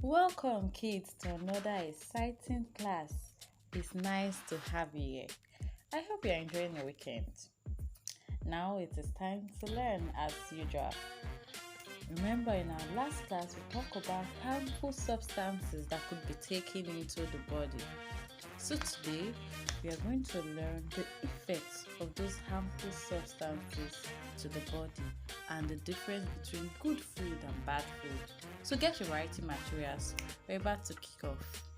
Welcome, kids, to another exciting class. It's nice to have you here. I hope you're enjoying your weekend. Now it is time to learn as usual. Remember, in our last class, we talked about harmful substances that could be taken into the body. So today, we are going to learn the effects of those harmful substances to the body and the difference between good food and bad food. So get your writing materials. We're about to kick off.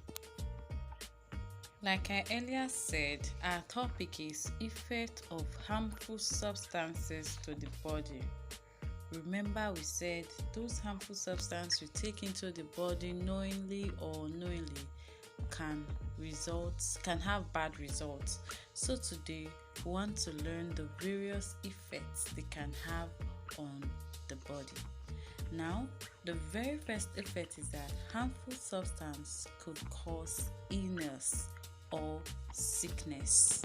Like I earlier said, our topic is effect of harmful substances to the body. Remember, we said those harmful substances we take into the body knowingly or unknowingly can have bad results. So today we want to learn the various effects they can have on the body. Now, the very first effect is that harmful substance could cause illness or sickness.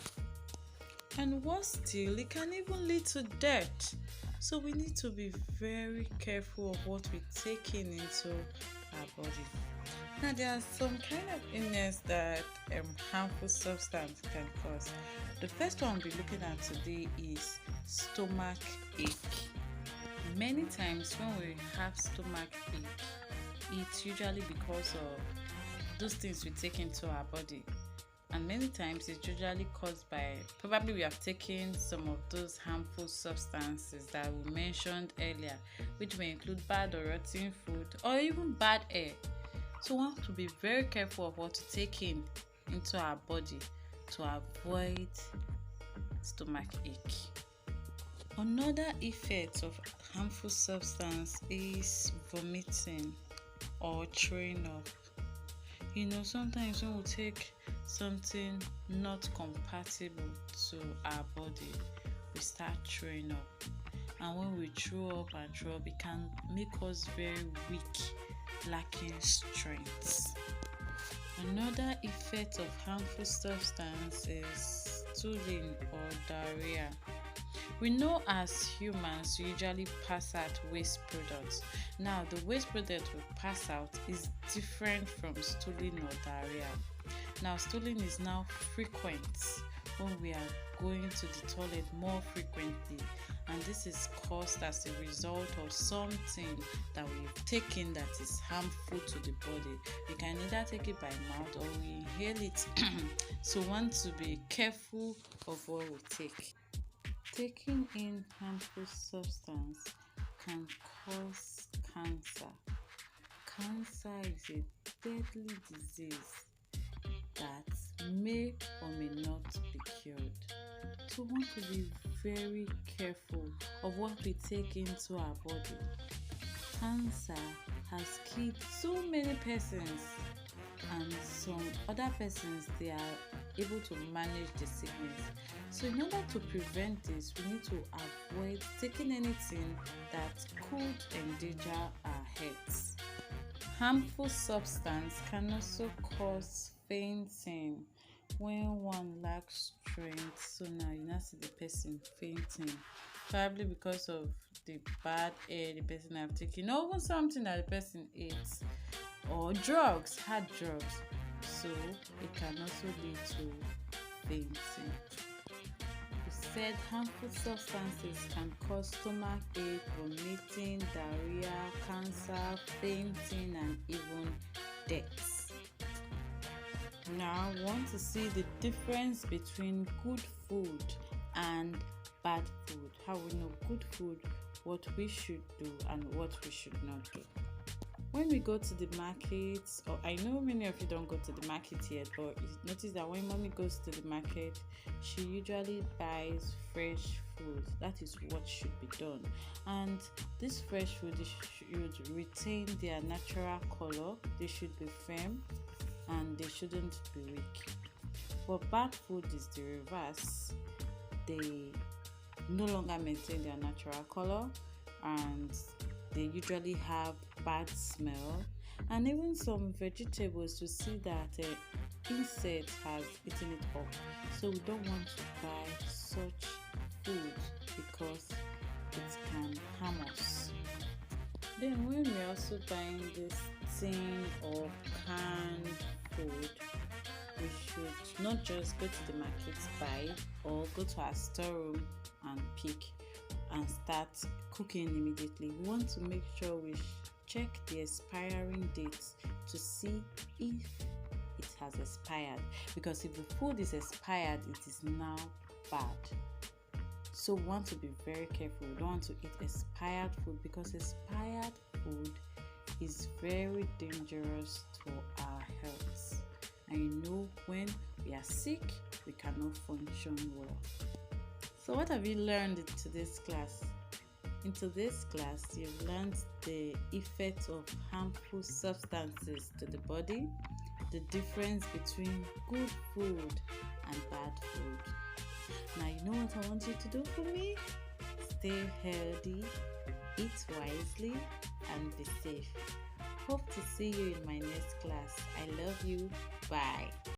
And worse still, it can even lead to death. So we need to be very careful of what we take into our body. Now, there are some kind of illness that harmful substance can cause. The first one we'll be looking at today is stomach ache. Many times when we have stomach ache, it's usually because of those things we take into our body. And many times it's usually caused by, probably we have taken some of those harmful substances that we mentioned earlier, which may include bad or rotten food or even bad air. So we want to be very careful of what to take into our body to avoid stomach ache. Another effect of harmful substance is vomiting or throwing up. Sometimes when we take something not compatible to our body, we start throwing up. And when we throw up, it can make us very weak, lacking strength. Another effect of harmful substance is stooling or diarrhea. We know as humans we usually pass out waste products. Now, the waste product we pass out is different from stooling or diarrhea. Now, stooling is now frequent when we are going to the toilet more frequently, and this is caused as a result of something that we've taken that is harmful to the body. We can either take it by mouth or we inhale it. So we want to be careful of what we take. Taking in harmful substance can cause cancer. Cancer is a deadly disease that may or may not be cured. So we want to be very careful of what we take into our body. Cancer has killed so many persons, and some other persons, they are able to manage the sickness. So in order to prevent this, we need to avoid taking anything that could endanger our health. Harmful substance can also cause fainting when one lacks strength. So now you now see the person fainting, probably because of the bad air the person have taken, or even something that the person ate, or hard drugs. So it can also lead to fainting. We said harmful substances can cause stomach ache, vomiting, diarrhea, cancer, fainting, and even death. Now, we want to see the difference between good food and bad food. How we know good food, what we should do, and what we should not do. When we go to the market, or I know many of you don't go to the market yet, but you notice that when mommy goes to the market, she usually buys fresh food. That is what should be done. And this fresh food should retain their natural color. They should be firm and they shouldn't be weak. But bad food is the reverse. They no longer maintain their natural color, and they usually have bad smell, and even some vegetables you see that insect has eaten it up. So we don't want to buy such food because it can harm us. Then when we're also buying these tin or canned food, we should not just go to the market, buy, or go to our storeroom and pick and start cooking immediately. We want to make sure we check the expiring dates to see if it has expired, because if the food is expired, it is now bad. So we want to be very careful. We don't want to eat expired food, because expired food is very dangerous to our health. And when we are sick, we cannot function well. So what have you learned in today's class? In today's class, you've learned the effect of harmful substances to the body, the difference between good food and bad food. Now you know what I want you to do for me? Stay healthy, eat wisely, and be safe. Hope to see you in my next class. I love you. Bye.